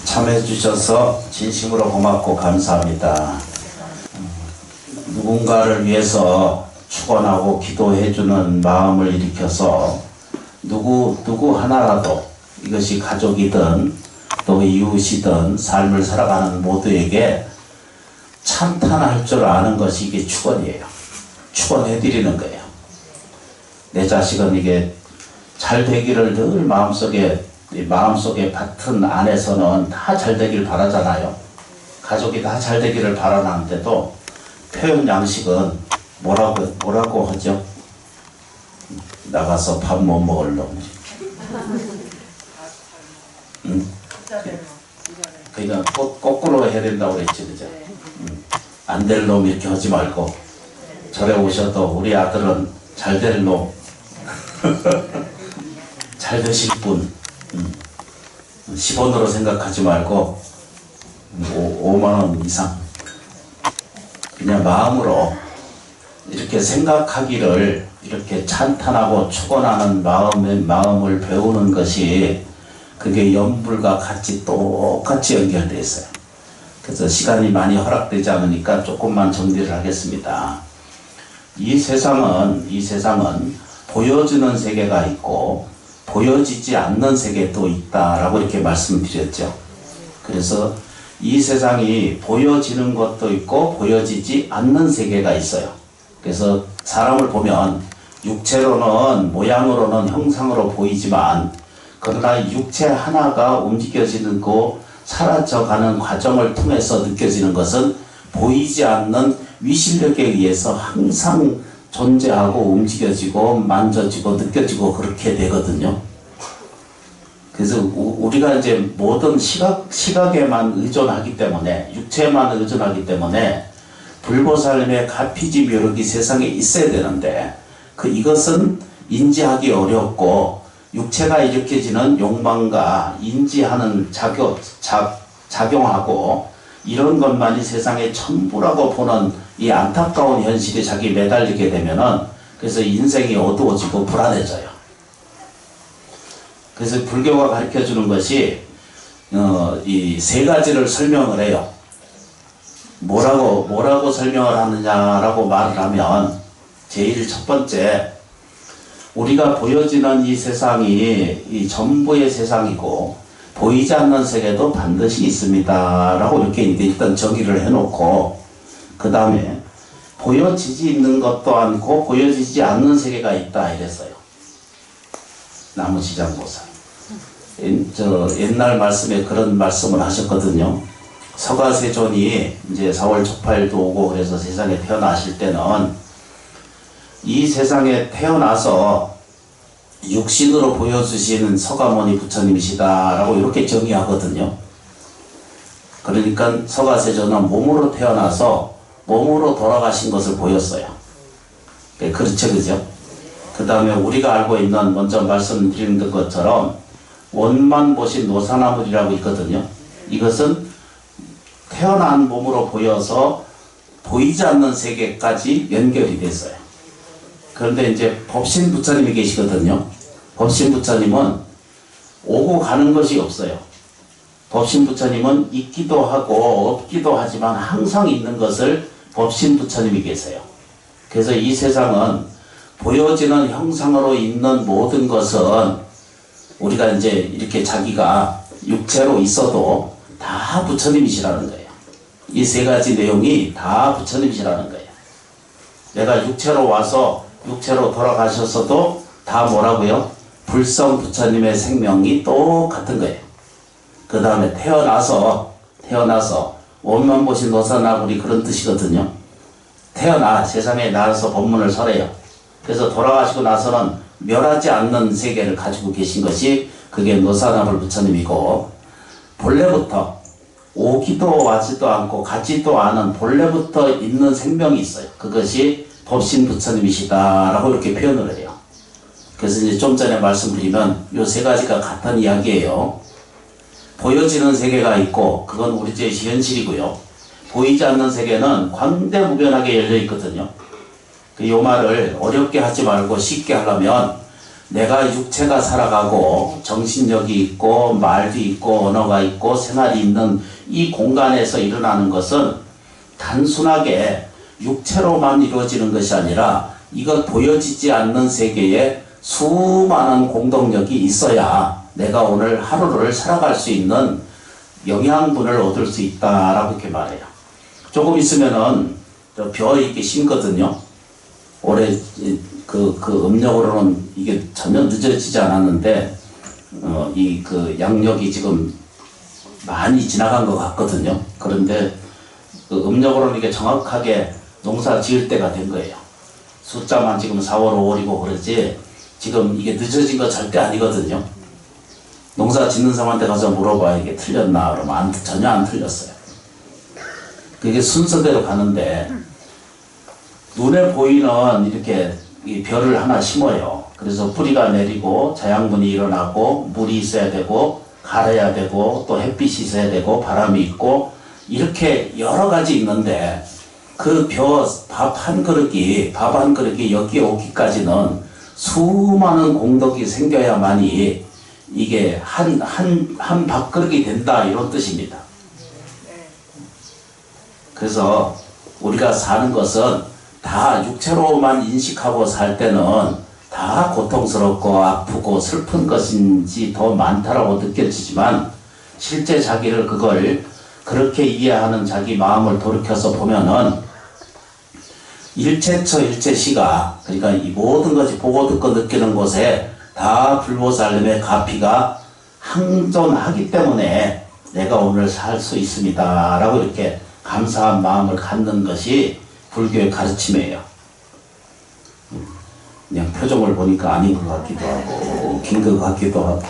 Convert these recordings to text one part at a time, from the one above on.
참여해 주셔서 진심으로 고맙고 감사합니다. 누군가를 위해서 축원하고 기도해 주는 마음을 일으켜서 누구 하나라도 이것이 가족이든 또 이웃이든 삶을 살아가는 모두에게 찬탄할 줄 아는 것이 이게 축원이에요. 축원해 드리는 거예요. 내 자식은 이게 잘 되기를 늘 마음속에 밭은 안에서는 다 잘 되길 바라잖아요. 가족이 다 잘 되기를 바라는데도 표현 양식은 뭐라고 하죠? 나가서 밥 못 먹을 놈. 그러니까 거꾸로 해야 된다고 그랬지, 그죠? 안 될 놈 이렇게 하지 말고 절에 오셔도 우리 아들은 잘 될 놈, 잘 되실 분, 10원으로 생각하지 말고 5만원 이상 그냥 마음으로 이렇게 생각하기를 이렇게 찬탄하고 축원하는 마음을 배우는 것이 그게 연불과 같이 똑같이 연결되어 있어요. 그래서 시간이 많이 허락되지 않으니까 조금만 정리를 하겠습니다. 이 세상은 보여지는 세계가 있고 보여지지 않는 세계도 있다라고 이렇게 말씀드렸죠. 그래서 이 세상이 보여지는 것도 있고 보여지지 않는 세계가 있어요. 그래서 사람을 보면 육체로는 모양으로는 형상으로 보이지만 그러나 육체 하나가 움직여지는 거 사라져가는 과정을 통해서 느껴지는 것은 보이지 않는 위실력에 의해서 항상 존재하고 움직여지고 만져지고 느껴지고 그렇게 되거든요. 그래서 우리가 이제 모든 시각에만 의존하기 때문에 육체에만 의존하기 때문에 불보살님의 가피지 묘력이 세상에 있어야 되는데 이것은 인지하기 어렵고 육체가 일으켜지는 욕망과 인지하는 작용하고 이런 것만이 세상의 전부라고 보는 이 안타까운 현실에 자기 매달리게 되면은 그래서 인생이 어두워지고 불안해져요. 그래서 불교가 가르쳐 주는 것이 이 세 가지를 설명을 해요. 뭐라고 설명을 하느냐라고 말을 하면 제일 첫 번째 우리가 보여지는 이 세상이 이 전부의 세상이고 보이지 않는 세계도 반드시 있습니다 라고 이렇게 일단 정의를 해놓고 그 다음에 보여지지 있는 것도 않고 보여지지 않는 세계가 있다 이랬어요. 나무시장보살 옛날 말씀에 그런 말씀을 하셨거든요. 서가세존이 이제 4월 초파일도 오고 그래서 세상에 태어나실 때는 이 세상에 태어나서 육신으로 보여주시는 서가모니 부처님이시다라고 이렇게 정의하거든요. 그러니까 서가세존은 몸으로 태어나서 몸으로 돌아가신 것을 보였어요. 그렇죠, 그죠? 그 다음에 우리가 알고 있는 먼저 말씀드린 것처럼 원만 보신 노사나물이라고 있거든요. 이것은 태어난 몸으로 보여서 보이지 않는 세계까지 연결이 됐어요. 그런데 이제 법신 부처님이 계시거든요. 법신 부처님은 오고 가는 것이 없어요. 법신 부처님은 있기도 하고 없기도 하지만 항상 있는 것을 법신 부처님이 계세요. 그래서 이 세상은 보여지는 형상으로 있는 모든 것은 우리가 이제 이렇게 자기가 육체로 있어도 다 부처님이시라는 거예요. 이 세 가지 내용이 다 부처님이시라는 거예요. 내가 육체로 와서 육체로 돌아가셨어도 다 뭐라고요? 불성 부처님의 생명이 똑같은 거예요. 그 다음에 태어나서 원만 보신 노사나불이 그런 뜻이거든요. 세상에 나와서 법문을 설해요. 그래서 돌아가시고 나서는 멸하지 않는 세계를 가지고 계신 것이 그게 노사나불 부처님이고 본래부터 오기도 와지도 않고 가지도 않은 본래부터 있는 생명이 있어요. 그것이 법신 부처님이시다라고 이렇게 표현을 해요. 그래서 이제 좀 전에 말씀드리면 요 세 가지가 같은 이야기예요. 보여지는 세계가 있고 그건 우리 제 현실이고요. 보이지 않는 세계는 광대무변하게 열려 있거든요. 요 말을 어렵게 하지 말고 쉽게 하려면 내가 육체가 살아가고 정신력이 있고 말도 있고 언어가 있고 생활이 있는 이 공간에서 일어나는 것은 단순하게 육체로만 이루어지는 것이 아니라 이것 보여지지 않는 세계에 수많은 공동력이 있어야 내가 오늘 하루를 살아갈 수 있는 영양분을 얻을 수 있다라고 이렇게 말해요. 조금 있으면은 벼 이렇게 심거든요. 올해 그 음력으로는 이게 전혀 늦어지지 않았는데 이 그 양력이 지금 많이 지나간 것 같거든요. 그런데 그 음력으로는 이게 정확하게 농사 지을 때가 된 거예요. 숫자만 지금 4월, 5월이고 그러지 지금 이게 늦어진 거 절대 아니거든요. 농사 짓는 사람한테 가서 물어봐야 이게 틀렸나 그러면 전혀 안 틀렸어요. 그게 순서대로 가는데 눈에 보이는 이렇게 이 벼를 하나 심어요. 그래서 뿌리가 내리고 자양분이 일어나고 물이 있어야 되고 갈아야 되고 또 햇빛이 있어야 되고 바람이 있고 이렇게 여러 가지 있는데 그 벼 밥 한 그릇이 여기에 오기까지는 수많은 공덕이 생겨야만이 이게 한 밥그릇이 된다 이런 뜻입니다. 그래서 우리가 사는 것은 다 육체로만 인식하고 살 때는 다 고통스럽고 아프고 슬픈 것인지 더 많다라고 느껴지지만 실제 자기를 그걸 그렇게 이해하는 자기 마음을 돌이켜서 보면은 일체처 일체시가 그러니까 이 모든 것이 보고 듣고 느끼는 곳에 다 불보살님의 가피가 항존하기 때문에 내가 오늘 살 수 있습니다 라고 이렇게 감사한 마음을 갖는 것이 불교의 가르침이에요. 그냥 표정을 보니까 아닌 것 같기도 하고 웃긴 것 같기도 하고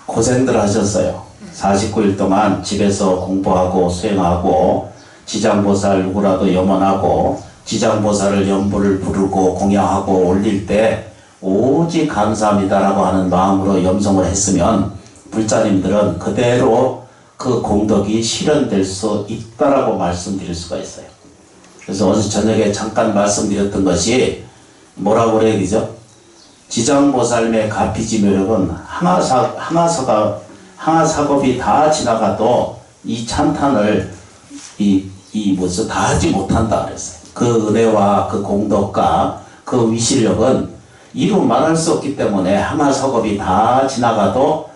고생들 하셨어요. 49일 동안 집에서 공부하고 수행하고 지장보살 누구라도 염원하고 지장보살을 염불을 부르고 공양하고 올릴 때 오직 감사합니다라고 하는 마음으로 염송을 했으면 불자님들은 그대로 그 공덕이 실현될 수 있다라고 말씀드릴 수가 있어요. 그래서 어제 저녁에 잠깐 말씀드렸던 것이 뭐라고 그래야 되죠? 지장보살의 가피지묘력은 항하사겁이 다 지나가도 이 찬탄을 다 하지 못한다 그랬어요. 그 은혜와 그 공덕과 그 위실력은 이루 말할 수 없기 때문에 항하사겁이 다 지나가도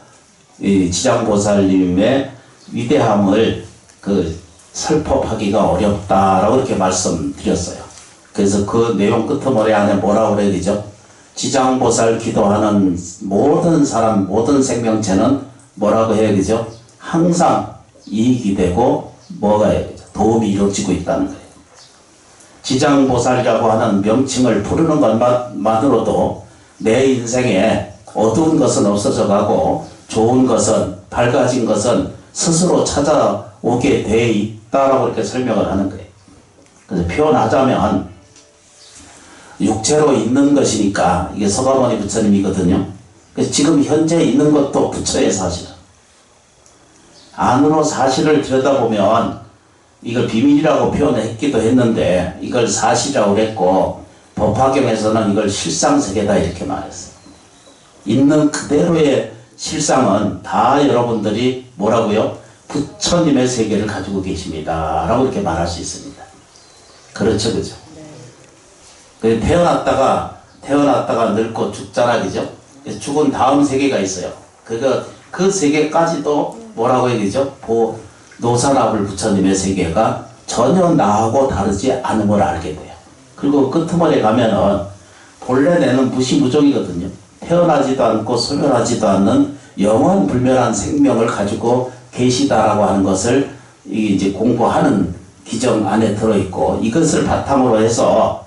이 지장보살님의 위대함을 설법하기가 어렵다라고 이렇게 말씀드렸어요. 그래서 그 내용 끄트머리 안에 뭐라고 그래야 되죠? 지장보살 기도하는 모든 사람, 모든 생명체는 뭐라고 해야 되죠? 항상 이익이 되고 뭐가 해야 되죠? 도움이 이루어지고 있다는 거예요. 지장보살이라고 하는 명칭을 부르는 것만으로도 내 인생에 어두운 것은 없어져 가고 좋은 것은 밝아진 것은 스스로 찾아오게 돼 있다라고 이렇게 설명을 하는 거예요. 그래서 표현하자면 육체로 있는 것이니까 이게 서가모니 부처님이거든요. 그래서 지금 현재 있는 것도 부처의 사실은 안으로 사실을 들여다보면 이걸 비밀이라고 표현했기도 했는데 이걸 사실이라고 그랬고 법화경에서는 이걸 실상세계다 이렇게 말했어요. 있는 그대로의 실상은 다 여러분들이 뭐라고요? 부처님의 세계를 가지고 계십니다 라고 이렇게 말할 수 있습니다. 그렇죠, 그죠? 네. 태어났다가 늙고 죽잖아, 그죠? 죽은 다음 세계가 있어요. 그 세계까지도 뭐라고 해야 되죠? 노사나불 부처님의 세계가 전혀 나하고 다르지 않은 걸 알게 돼요. 그리고 끄트머리에 가면은 본래 내는 무시무종이거든요. 태어나지도 않고 소멸하지도 않는 영원불멸한 생명을 가지고 계시다라고 하는 것을 이제 공부하는 기정 안에 들어있고 이것을 바탕으로 해서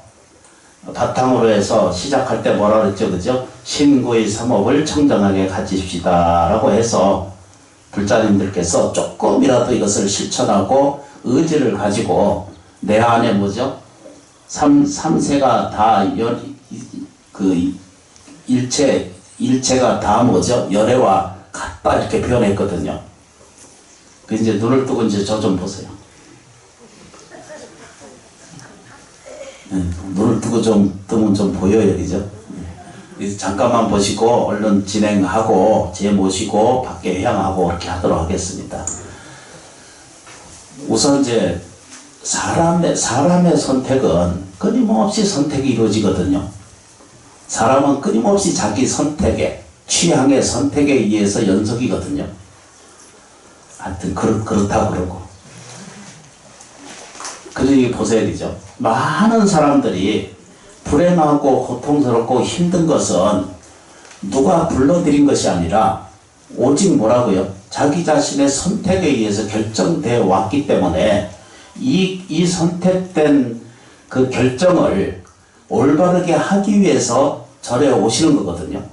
시작할 때 뭐라 그랬죠, 그죠? 신구의 삼업을 청정하게 가지십시다 라고 해서 불자님들께서 조금이라도 이것을 실천하고 의지를 가지고 내 안에 뭐죠? 삼세가 다 일체가 다 뭐죠? 열애와 같다 이렇게 표현했거든요. 그 이제 눈을 뜨고 이제 저 좀 보세요. 눈을 뜨고 뜨면 좀 보여요, 그죠? 잠깐만 보시고 얼른 진행하고 제 모시고 밖에 회항하고 그렇게 하도록 하겠습니다. 우선 이제 사람의 선택은 끊임없이 선택이 이루어지거든요. 사람은 끊임없이 자기 선택에, 취향의 선택에 의해서 연속이거든요. 하여튼 그렇다 그러고. 그러니 보셔야 되죠. 많은 사람들이 불행하고 고통스럽고 힘든 것은 누가 불러들인 것이 아니라 오직 뭐라고요? 자기 자신의 선택에 의해서 결정되어 왔기 때문에 이 선택된 그 결정을 올바르게 하기 위해서 절에 오시는 거거든요.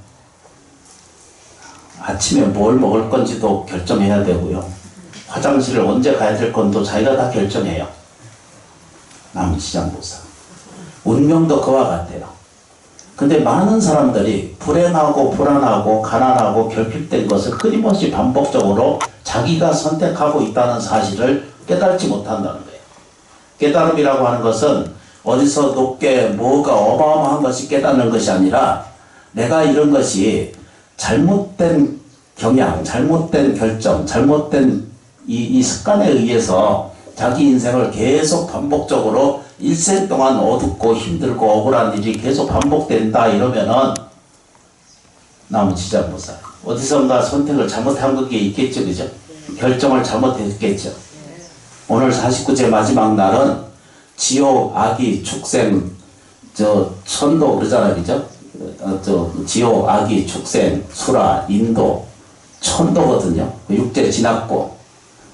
아침에 뭘 먹을 건지도 결정해야 되고요. 화장실을 언제 가야 될 건도 자기가 다 결정해요. 남시장보사. 운명도 그와 같아요. 근데 많은 사람들이 불행하고 불안하고 가난하고 결핍된 것을 끊임없이 반복적으로 자기가 선택하고 있다는 사실을 깨달지 못한다는 거예요. 깨달음이라고 하는 것은 어디서 높게 뭐가 어마어마한 것이 깨닫는 것이 아니라 내가 이런 것이 잘못된 경향, 잘못된 결정, 잘못된 이 습관에 의해서 자기 인생을 계속 반복적으로 일생 동안 어둡고 힘들고 억울한 일이 계속 반복된다 이러면은 나무지장보살 어디선가 선택을 잘못한 게 있겠죠, 그죠? 결정을 잘못했겠죠. 오늘 49제 마지막 날은 지옥, 악이, 축생, 천도 그러잖아요, 그죠? 지옥, 악이, 축생, 수라, 인도, 천도거든요. 6제 지났고,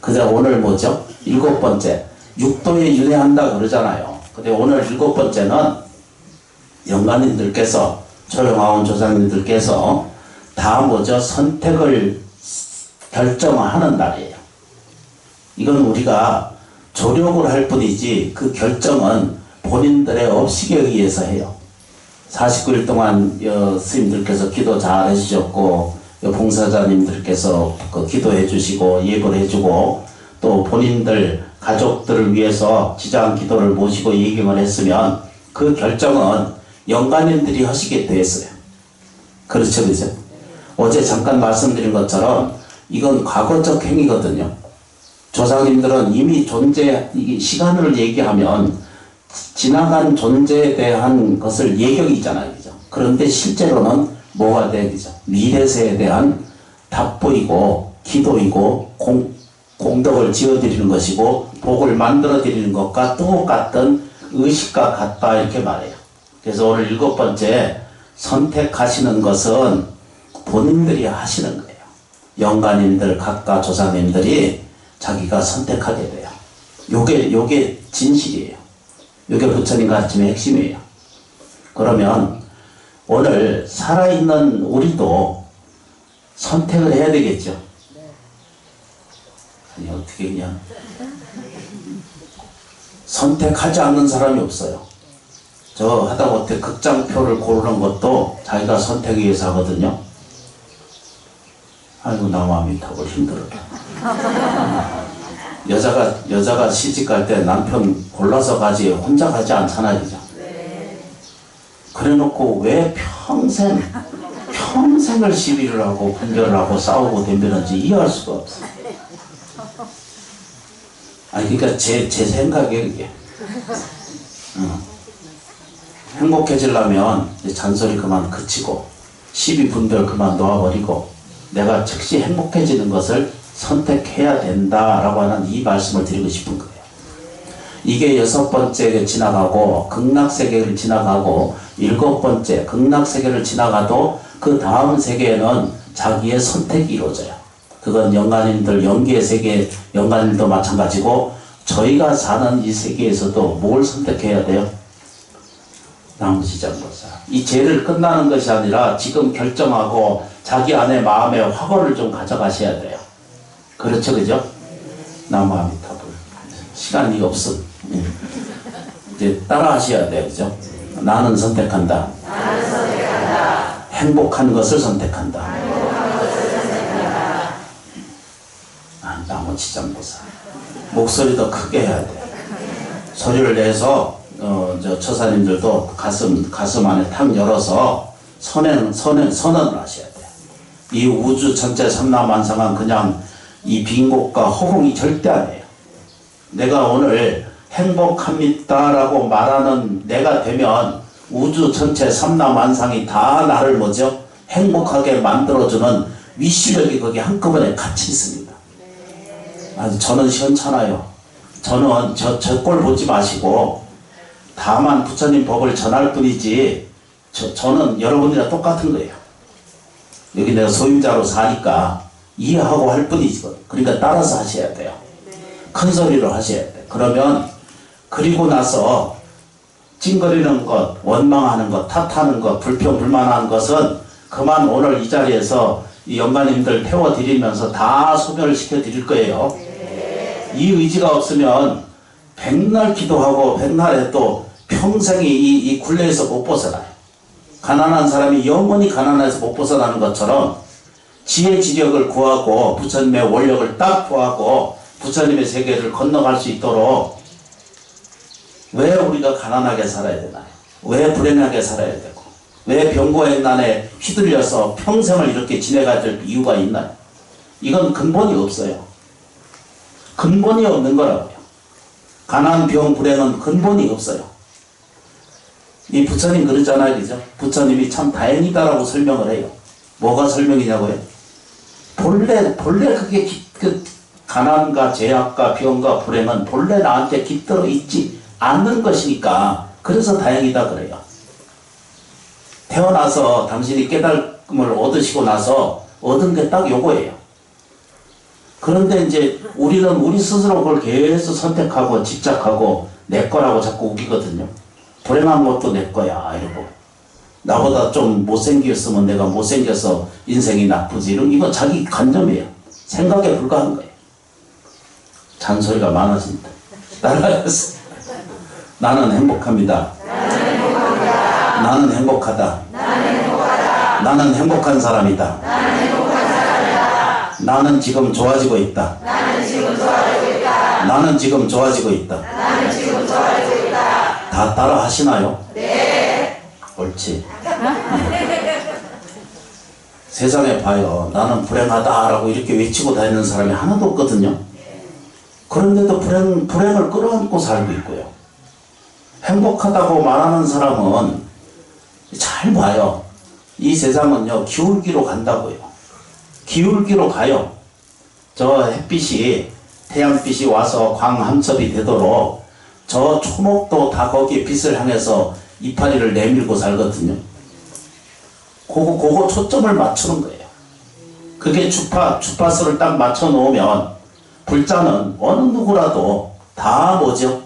그다음 오늘 뭐죠? 7번째, 육도에 윤회한다 그러잖아요. 근데 오늘 7번째는 영가님들께서, 조영아원 조상님들께서 다 뭐죠? 선택을 결정하는 날이에요. 이건 우리가 조력을 할 뿐이지 그 결정은 본인들의 업식에 의해서 해요. 49일 동안 스님들께서 기도 잘 해주셨고 봉사자님들께서 기도해 주시고 예불해 주고 또 본인들 가족들을 위해서 지장 기도를 모시고 예경을 했으면 그 결정은 영가님들이 하시게 됐어요. 그렇죠, 그죠? 어제 잠깐 말씀드린 것처럼 이건 과거적 행위거든요. 조상님들은 이미 시간을 얘기하면 지나간 존재에 대한 것을 예경이잖아요, 그죠? 그런데 실제로는 뭐가 돼, 그죠? 미래세에 대한 답보이고 기도이고 공덕을 지어드리는 것이고 복을 만들어드리는 것과 똑같은 의식과 같다 이렇게 말해요. 그래서 오늘 7번째 선택하시는 것은 본인들이 하시는 거예요. 영가님들 각각 조상님들이 자기가 선택하게 돼요. 요게 진실이에요. 요게 부처님 가르침의 핵심이에요. 그러면 오늘 살아있는 우리도 선택을 해야 되겠죠. 아니 어떻게 그냥 선택하지 않는 사람이 없어요. 저 하다못해 극장표를 고르는 것도 자기가 선택에 의해서 하거든요. 아이고 나 마음이 타고 힘들어. 여자가 시집갈 때 남편 골라서 가지 혼자 가지 않잖아요, 그죠? 그래놓고 왜 평생을 시비를 하고 분별을 하고 싸우고 덤비는지 이해할 수가 없어. 아니 그러니까 제 생각에 그게 행복해지려면 잔소리 그만 그치고 시비 분별 그만 놓아버리고 내가 즉시 행복해지는 것을 선택해야 된다라고 하는 이 말씀을 드리고 싶은 거예요. 이게 6번째가 지나가고 극락세계를 지나가고 7번째 극락세계를 지나가도 그 다음 세계에는 자기의 선택이 이루어져요. 그건 영가님들 영계의 세계 영가님도 마찬가지고 저희가 사는 이 세계에서도 뭘 선택해야 돼요? 나무지장보사. 이 죄를 끝나는 것이 아니라 지금 결정하고 자기 안에 마음의 확언을 좀 가져가셔야 돼요. 그렇죠, 그죠? 나무아미타불. 시간이 없음. 이제 따라 하셔야 돼요, 그죠? 나는 선택한다. 나는 선택한다. 행복한 것을 선택한다. 행복한 것을 선택한다. 나무지장보사. 목소리 더 크게 해야 돼. 소리를 내서 저 처사님들도 가슴 안에 탁 열어서 선언을 하셔야 돼요. 이 우주 전체 삼라만상은 그냥 이 빈곤과 허공이 절대 아니에요. 내가 오늘 행복합니다라고 말하는 내가 되면 우주 전체 삼라만상이 다 나를 뭐죠? 행복하게 만들어주는 위시력이 거기 한꺼번에 같이 있습니다. 아주 저는 시원찮아요. 저는 저 꼴 보지 마시고 다만 부처님 법을 전할 뿐이지 저는 여러분들이랑 똑같은 거예요. 여기 내가 소임자로 사니까 이해하고 할 뿐이지. 그러니까 따라서 하셔야 돼요. 큰 소리로 하셔야 돼요. 그러면 그리고 나서 찡거리는 것, 원망하는 것, 탓하는 것, 불평불만하는 것은 그만 오늘 이 자리에서 이 영가님들 태워드리면서 다 소멸을 시켜드릴 거예요. 이 의지가 없으면 백날 기도하고 백날 해도 평생이 이 굴레에서 못 벗어나요. 가난한 사람이 영원히 가난해서 못 벗어나는 것처럼 지혜 지력을 구하고 부처님의 원력을 딱 구하고 부처님의 세계를 건너갈 수 있도록 왜 우리가 가난하게 살아야 되나요? 왜 불행하게 살아야 되고 왜 병고행난에 휘둘려서 평생을 이렇게 지내가야 될 이유가 있나요? 이건 근본이 없어요. 근본이 없는 거라고요. 가난, 병, 불행은 근본이 없어요. 이 부처님 그러잖아요. 그죠? 부처님이 참 다행이다라고 설명을 해요. 뭐가 설명이냐고요? 본래 그게 그 가난과 죄악과 병과 불행은 본래 나한테 깃들어 있지 않는 것이니까 그래서 다행이다 그래요. 태어나서 당신이 깨달음을 얻으시고 나서 얻은 게 딱 요거예요. 그런데 이제 우리는 우리 스스로 그걸 계속 선택하고 집착하고 내 거라고 자꾸 우기거든요. 불행한 것도 내 거야 이러고 나보다 좀 못생겼으면 내가 못생겨서 인생이 나쁘지 이건 자기 관념이에요. 생각에 불과한 거예요. 잔소리가 많아집니다. 따라하겠습니다. 나는 행복합니다. 나는 행복하다. 나는 행복한 사람이다. 나는 지금 좋아지고 있다. 나는 지금 좋아지고 있다. 다 따라 하시나요? 네. 옳지. 세상에 봐요. 나는 불행하다라고 이렇게 외치고 다니는 사람이 하나도 없거든요. 그런데도 불행을 끌어안고 살고 있고요. 행복하다고 말하는 사람은 잘 봐요. 이 세상은요, 기울기로 간다고요. 기울기로 가요. 저 햇빛이, 태양빛이 와서 광함섭이 되도록 저 초목도 다 거기에 빛을 향해서 이파리를 내밀고 살거든요. 그거 초점을 맞추는 거예요. 그게 주파수를 딱 맞춰 놓으면 불자는 어느 누구라도 다 뭐죠?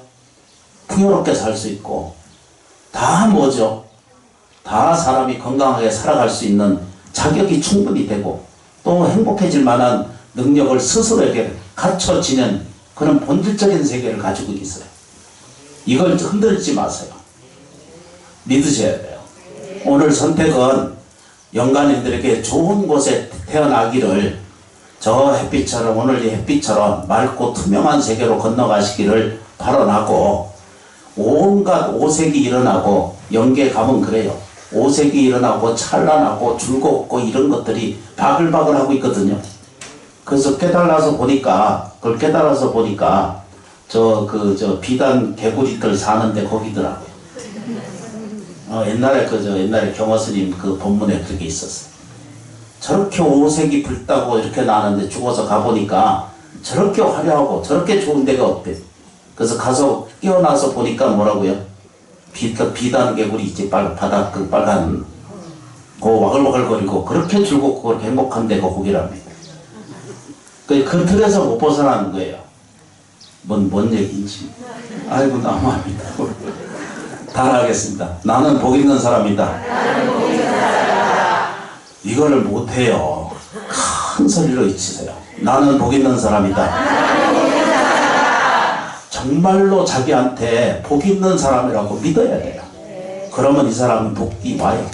풍요롭게 살 수 있고 다 뭐죠? 다 사람이 건강하게 살아갈 수 있는 자격이 충분히 되고 또 행복해질 만한 능력을 스스로에게 갖춰 지닌 그런 본질적인 세계를 가지고 있어요. 이걸 흔들지 마세요. 믿으셔야 돼요. 오늘 선택은 영가님들에게 좋은 곳에 태어나기를 저 햇빛처럼 오늘 이 햇빛처럼 맑고 투명한 세계로 건너가시기를 발언하고 온갖 오색이 일어나고 영계 가면 그래요. 오색이 일어나고 찬란하고 즐겁고 이런 것들이 바글바글 하고 있거든요. 그래서 깨달아서 보니까 저 비단 개구리들 사는데 거기더라고요. 옛날에 경허스님 그 본문에 그렇게 있었어요. 저렇게 오색이 붉다고 이렇게 나는데 죽어서 가보니까 저렇게 화려하고 저렇게 좋은 데가 없대. 그래서 가서 깨어나서 보니까 뭐라고요? 비단 개구리 있지, 바닥 그 빨간 그 와글와글거리고 그렇게 즐겁고 그렇게 행복한 데가 거기랍니다. 그 틀에서 못 벗어나는 거예요. 뭔 얘기인지. 아이고 너무합니다. 다 하겠습니다. 나는 복 있는 사람이다. 이거를 못해요. 큰 소리로 외치세요. 나는 복 있는 사람이다. 정말로 자기한테 복 있는 사람이라고 믿어야 돼요. 그러면 이 사람은 복이 와요.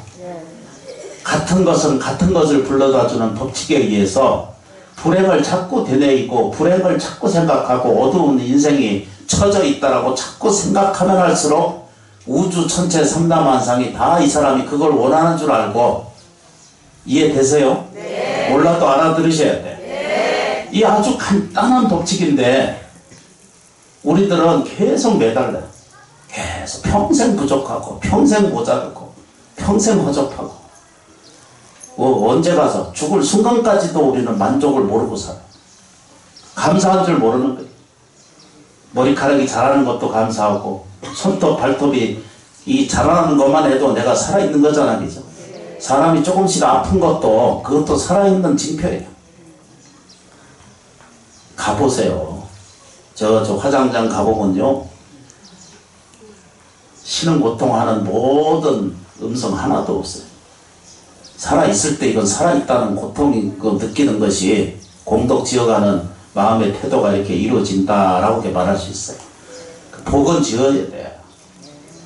같은 것을 불러다주는 법칙에 의해서 불행을 자꾸 되뇌이고 불행을 자꾸 생각하고 어두운 인생이 처져 있다라고 자꾸 생각하면 할수록 우주 천체 삼라만상이 다 이 사람이 그걸 원하는 줄 알고 이해되세요? 네. 몰라도 알아들으셔야 돼. 네. 이 아주 간단한 법칙인데 우리들은 계속 매달려. 계속 평생 부족하고 평생 모자르고 평생 허접하고 언제 가서 죽을 순간까지도 우리는 만족을 모르고 살아. 감사한 줄 모르는 거예요. 머리카락이 자라는 것도 감사하고 손톱 발톱이 이 자라는 것만 해도 내가 살아있는 거잖아, 그죠? 사람이 조금씩 아픈 것도 그것도 살아있는 징표예요. 가보세요. 저 화장장 가보면요, 신은 고통하는 모든 음성 하나도 없어요. 살아있을 때 이건 살아있다는 고통이 느끼는 것이 공덕 지어가는 마음의 태도가 이렇게 이루어진다라고 말할 수 있어요. 복은 지어야 돼요.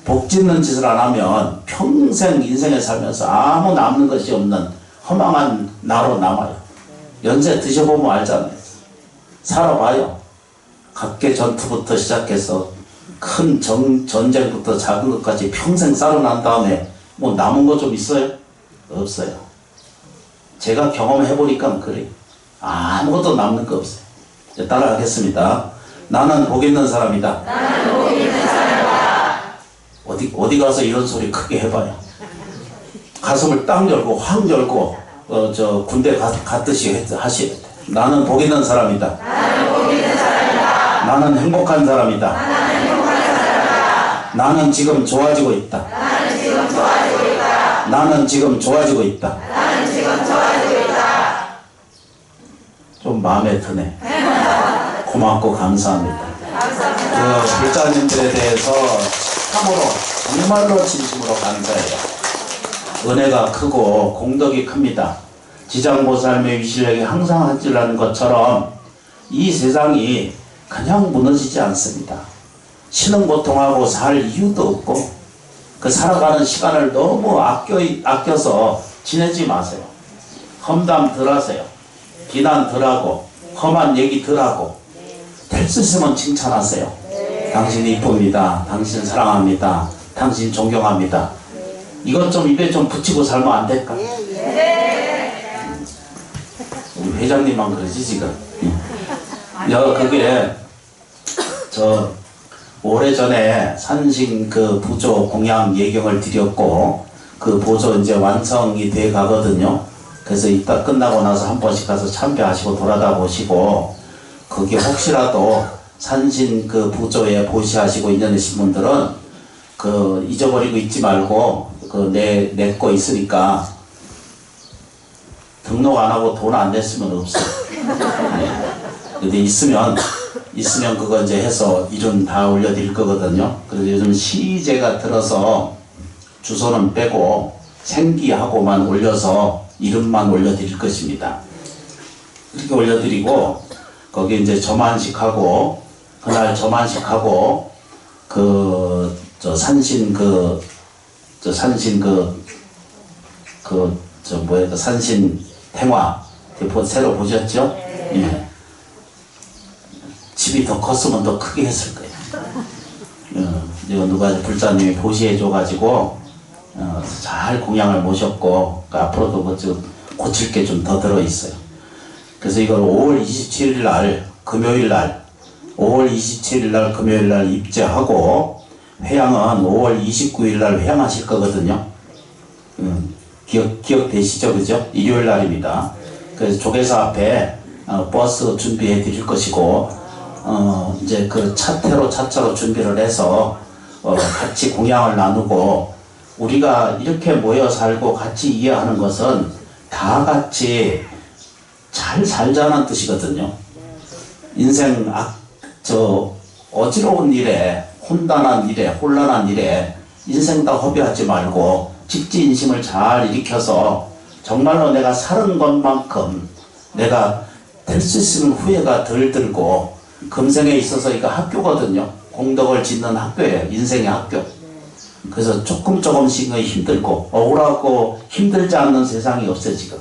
복 짓는 짓을 안 하면 평생 인생에 살면서 아무 남는 것이 없는 허망한 나로 남아요. 연세 드셔보면 알잖아요. 살아봐요. 각계 전투부터 시작해서 큰 전쟁부터 작은 것까지 평생 살아난 다음에 뭐 남은 거 좀 있어요? 없어요. 제가 경험해보니까 그래요. 아무것도 남는 거 없어요. 따라하겠습니다. 나는 복 있는 사람이다. 나는 복 있는 사람이다. 어디 가서 이런 소리 크게 해봐요. 가슴을 딱 열고 확 열고 군대 갔듯이 하셔야 돼. 나는 복 있는 사람이다. 나는 복 있는 사람이다. 나는 행복한 사람이다. 나는 행복한 사람이다. 나는 지금 좋아지고 있다. 나는 지금 좋아지고 있다. 나는 지금 좋아지고 있다. 나는 지금 좋아지고 있다. 좀 마음에 드네. 고맙고 감사합니다. 그 불자님들에 대해서 참으로 정말로 진심으로 감사해요. 은혜가 크고 공덕이 큽니다. 지장보살의 위실력이 항상 하질라는 것처럼 이 세상이 그냥 무너지지 않습니다. 신은 고통하고 살 이유도 없고 그 살아가는 시간을 너무 아껴서 지내지 마세요. 험담 덜 하세요. 비난 덜 하고 험한 얘기 덜 하고 될 수 있으면 칭찬하세요. 당신 이쁩니다. 당신 사랑합니다. 당신 존경합니다. 이것 좀 입에 좀 붙이고 살면 안 될까? 우리 회장님만 그러지 지금. 그게 오래전에 산신 그 부조 공양 예경을 드렸고 그 보조 이제 완성이 돼 가거든요. 그래서 이따 끝나고 나서 한 번씩 가서 참배하시고 돌아다 보시고, 그게 혹시라도 산신 그 부조에 보시하시고 인연이신 분들은 그 잊어버리고 있지 말고 그 내 거 있으니까 등록 안 하고 돈 안 냈으면 없어. 근데 있으면 그거 이제 해서 이름 다 올려드릴 거거든요. 그래서 요즘 시제가 들어서 주소는 빼고 생기하고만 올려서 이름만 올려드릴 것입니다. 이렇게 올려드리고 거기 이제 점안식하고 그날 점안식하고 산신 산신 탱화 새로 보셨죠? 예. 집이 더 컸으면 더 크게 했을 거예요. 이거 누가 불자님이 보시해줘가지고 잘 공양을 모셨고 앞으로도 고칠 게 좀 더 들어있어요. 그래서 이걸 5월 27일 날 금요일 날 5월 27일 날 금요일 날 입제하고 회양은 5월 29일 날 회양하실 거거든요. 기억되시죠? 그죠? 일요일 날입니다. 그래서 조계사 앞에 버스 준비해 드릴 것이고 이제 그 차차로 준비를 해서 같이 공양을 나누고, 우리가 이렇게 모여 살고 같이 이해하는 것은 다 같이 잘 살자는 뜻이거든요. 인생 어지러운 일에, 혼란한 일에 인생 다 허비하지 말고 직지인심을 잘 일으켜서 정말로 내가 사는 것만큼 내가 될 수 있으면 후회가 덜 들고, 금생에 있어서 이거 학교거든요. 공덕을 짓는 학교예요. 인생의 학교. 그래서 조금씩 힘들고 억울하고 힘들지 않는 세상이 없어요 지금.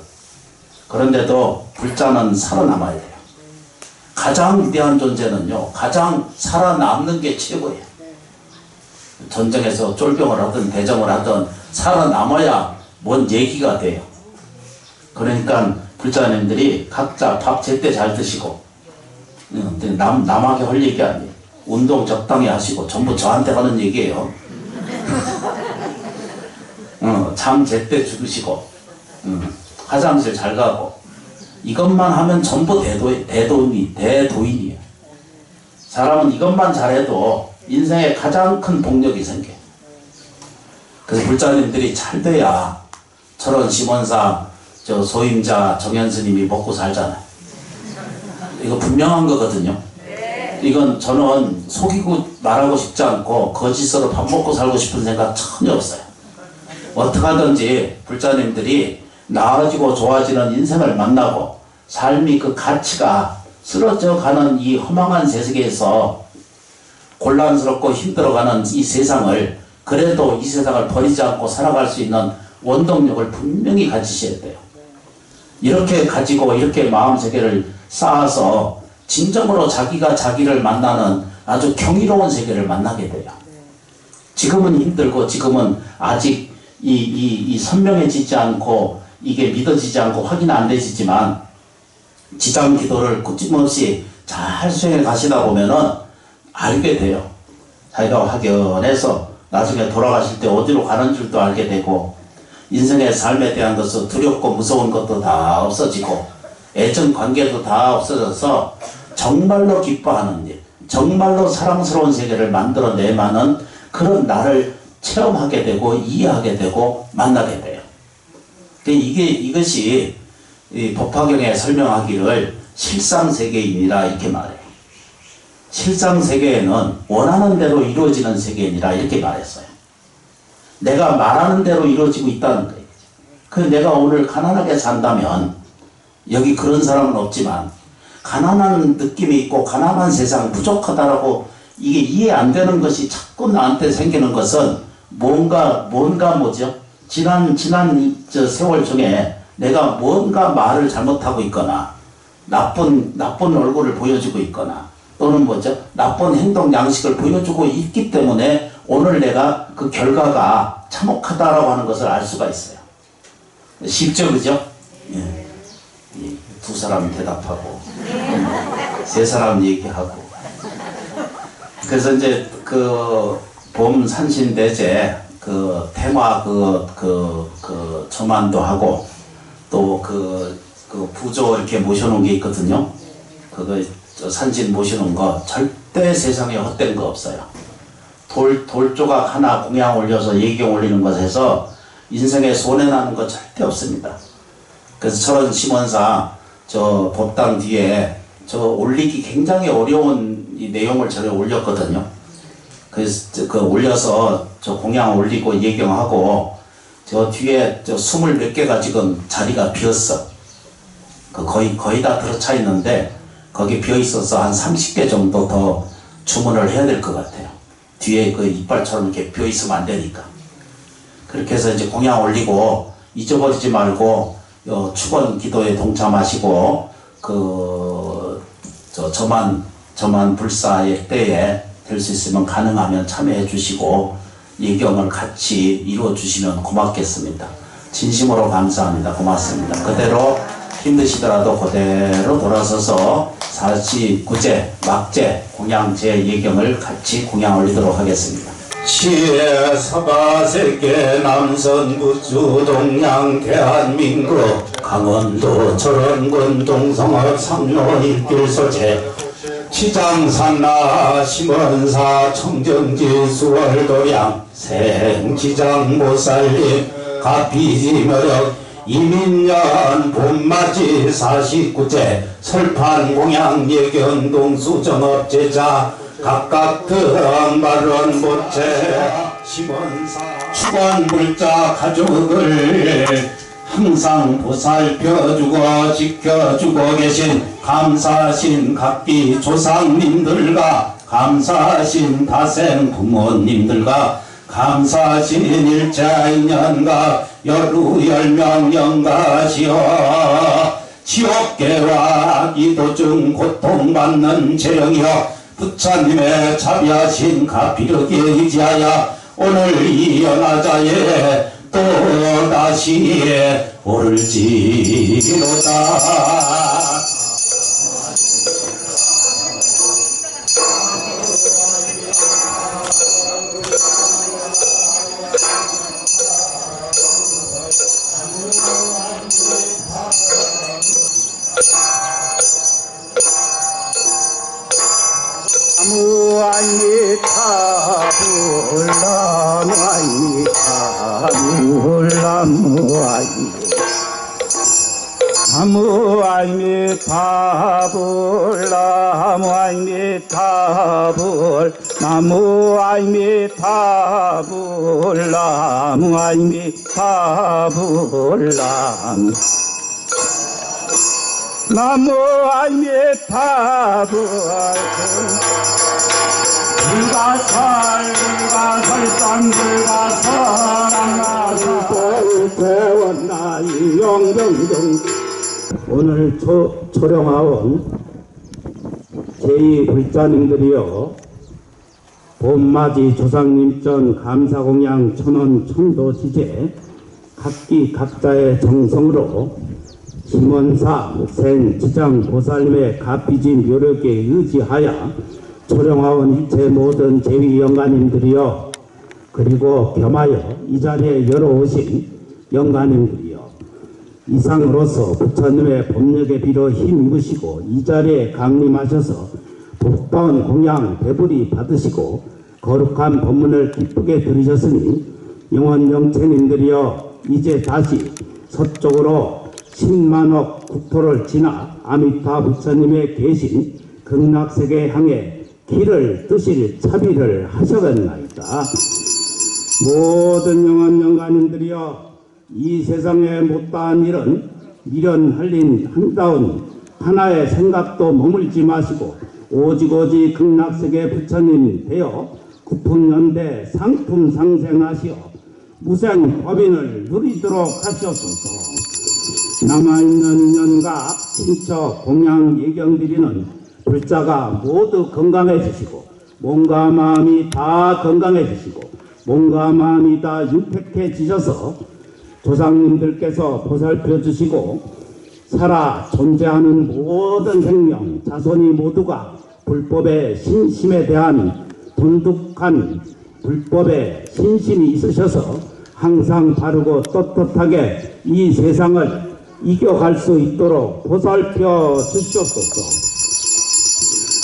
그런데도 불자는 살아남아야 돼요. 가장 위대한 존재는요, 가장 살아남는 게 최고예요. 전쟁에서 쫄병을 하든 대정을 하든 살아남아야 뭔 얘기가 돼요. 그러니까 불자님들이 각자 밥 제때 잘 드시고, 남에게 할 얘기 아니에요. 운동 적당히 하시고, 전부 저한테 하는 얘기예요. 잠 제때 주무시고, 화장실 잘 가고, 이것만 하면 전부 대도인이에요. 사람은 이것만 잘해도 인생에 가장 큰 복력이 생겨요. 그래서 불자님들이 잘 돼야 저런 심원사, 소임자, 정현스님이 먹고 살잖아요. 이거 분명한 거거든요. 이건 저는 속이고 말하고 싶지 않고 거짓으로 밥 먹고 살고 싶은 생각 전혀 없어요. 어떻게 하든지 불자님들이 나아지고 좋아지는 인생을 만나고 삶이 그 가치가 쓰러져 가는 이 허망한 세계에서 곤란스럽고 힘들어가는 이 세상을 그래도 이 세상을 버리지 않고 살아갈 수 있는 원동력을 분명히 가지셔야 돼요. 이렇게 가지고 이렇게 마음세계를 쌓아서 진정으로 자기가 자기를 만나는 아주 경이로운 세계를 만나게 돼요. 지금은 힘들고 지금은 아직 이 선명해지지 않고 이게 믿어지지 않고 확인 안 되시지만 지장 기도를 끊임없이 잘 수행해 가시다 보면은 알게 돼요. 자기가 확연해서 나중에 돌아가실 때 어디로 가는 줄도 알게 되고 인생의 삶에 대한 것은 두렵고 무서운 것도 다 없어지고 애정 관계도 다 없어져서 정말로 기뻐하는 일, 정말로 사랑스러운 세계를 만들어내만은 그런 나를 체험하게 되고 이해하게 되고 만나게 돼요. 이것이 이 법화경에 설명하기를 실상세계이니라 이렇게 말해요. 실상세계에는 원하는 대로 이루어지는 세계이니라 이렇게 말했어요. 내가 말하는 대로 이루어지고 있다는 거예요. 그 내가 오늘 가난하게 산다면 여기 그런 사람은 없지만 가난한 느낌이 있고 가난한 세상 부족하다라고 이게 이해 안 되는 것이 자꾸 나한테 생기는 것은 뭔가 뭐죠? 지난 세월 중에 내가 뭔가 말을 잘못하고 있거나 나쁜 얼굴을 보여주고 있거나 또는 뭐죠? 나쁜 행동 양식을 보여주고 있기 때문에 오늘 내가 그 결과가 참혹하다라고 하는 것을 알 수가 있어요. 쉽죠, 그죠? 예. 두 사람 대답하고 세 사람 얘기하고 그래서 이제 그 봄 산신대제 그 테마 저만도 하고 또 그 부조 이렇게 모셔놓은 게 있거든요. 그거 산신 모시는 거 절대 세상에 헛된 거 없어요. 돌 조각 하나 공양 올려서 예경 올리는 것에서 인생에 손해나는 거 절대 없습니다. 그래서 저런 심원사 저 법당 뒤에 저 올리기 굉장히 어려운 이 내용을 저를 올렸거든요. 그래서 그 올려서 저 공양 올리고 예경하고 저 뒤에 저 20몇 개가 지금 자리가 비었어. 그 거의 다 들어차 있는데 거기 비어 있어서 한 30개 정도 더 주문을 해야 될 것 같아요. 뒤에 그 이빨처럼 이렇게 비어 있으면 안 되니까. 그렇게 해서 이제 공양 올리고 잊어버리지 말고 축원 기도에 동참하시고 저만 불사의 때에 될 수 있으면 가능하면 참여해 주시고 예경을 같이 이루어 주시면 고맙겠습니다. 진심으로 감사합니다. 고맙습니다. 그대로 힘드시더라도 그대로 돌아서서 49제 막제 공양제 예경을 같이 공양 올리도록 하겠습니다. 시의 사바세계 남선구주 동양 대한민국 강원도 철원군 동성읍 삼로 일길소재 지장산나 심원사 청정지 수월도량 생지장 못살림 가피지머력 이민년 봄맞이 49제 설판 공양 예견 동수정업 제자 각각 등발언 보채 심원사 축원불자 가족을 항상 보살펴주고 지켜주고 계신 감사하신 각기 조상님들과 감사하신 다생 부모님들과 감사하신 일자인연과 여루 열명 영가시여 지옥계와 이도중 고통받는 재령이여 부처님의 자비하신 가피력에 의지하여 오늘 이 연화자에 또다시 오를지로다. 오늘 초령하온 제2불자님들이여 봄맞이 조상님전 감사공양 천원 천도지제 각기 각자의 정성으로 김원사 생 지장보살님의 갓비지 묘력에 의지하여 초령하온 일체 모든 제위영가님들이여 그리고 겸하여 이 자리에 열어오신 영가님들이여 이상으로서 부처님의 법력에 빌어 힘입으시고 이 자리에 강림하셔서 복다운 공양 배불리 받으시고 거룩한 법문을 기쁘게 들으셨으니 영원영체님들이여 이제 다시 서쪽으로 10만억 국토를 지나 아미타 부처님의 계신 극락세계 향해 길을 뜨실 차비를 하셔갔나이다. 모든 영원영가님들이여 이 세상에 못다한 일은 미련 흘린 한다운 하나의 생각도 머물지 마시고 오직 극락세계 부처님 되어 구품연대 상품상생하시어 무생법인을 누리도록 하시옵소서. 남아있는 인연과 친척 공양 예경드리는 불자가 모두 건강해지시고 몸과 마음이 다 건강해지시고 몸과 마음이 다 윤택해지셔서 조상님들께서 보살펴 주시고 살아 존재하는 모든 생명 자손이 모두가 불법의 신심에 대한 돈독한 불법의 신심이 있으셔서 항상 바르고 떳떳하게 이 세상을 이겨갈 수 있도록 보살펴 주시옵소서.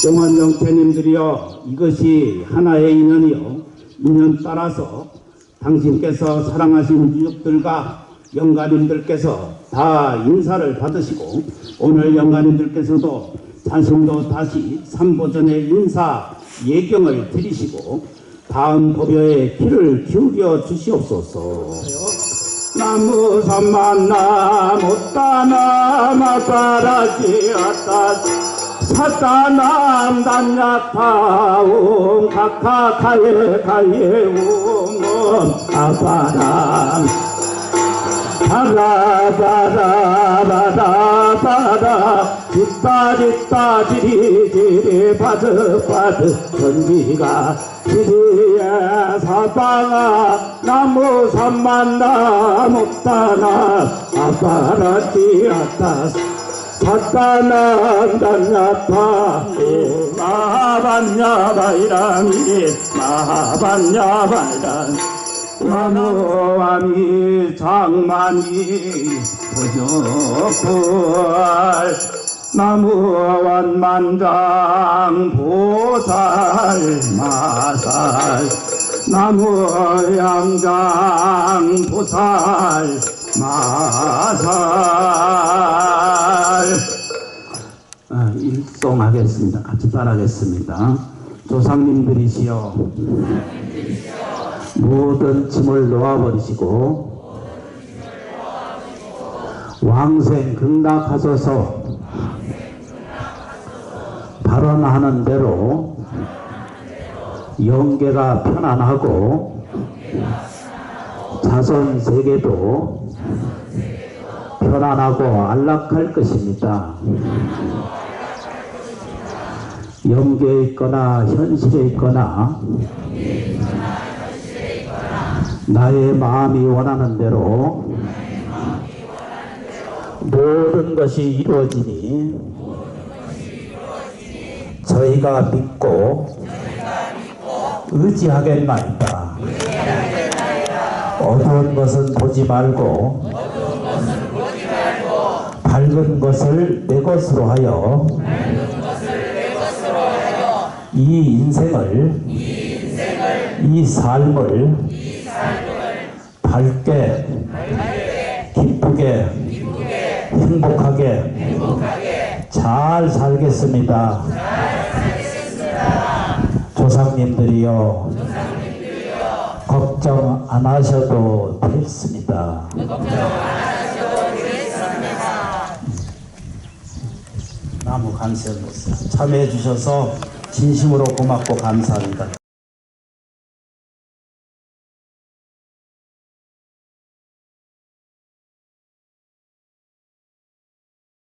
영원영체님들이여 이것이 하나의 인연이요 인연 따라서 당신께서 사랑하신 유족들과 영가님들께서 다 인사를 받으시고 오늘 영가님들께서도 자신도 다시 3보전의 인사 예경을 드리시고 다음 법요에 귀를 기울여 주시옵소서. 나무 삼만나 못다나 마바라지 아따 사따남 단야타움 카카카예 가예움 아바람 바라바라바라바라 짓다 지리지리 바드바드 전지가 지리에 사방아 나무 삼만나 못다나 아바라지 아따 사따나 단야타 마하반야바이라미 마하반야바이란 와노와미 장만이 보조불 나무완만장 보살 마살 나무양장 보살 마살 일송하겠습니다. 같이 따라하겠습니다. 조상님들이시여 모든 짐을 놓아버리시고 왕생 극락하소서. 발언하는 대로 영계가 편안하고 자손 세계도 편안하고 안락할 것입니다. 영계에 있거나 현실에 있거나 나의 마음이 원하는 대로 모든 것이 이루어지니 저희가 믿고 의지하겠나이다. 어두운 것은 보지 말고 밝은 것을 내 것으로 하여 이 인생을 이 삶을 밝게 기쁘게 행복하게 잘 살겠습니다. 조상님들이여 걱정 안 하셔도 됐습니다. 나무 간센 참여해 주셔서 진심으로 고맙고 감사합니다.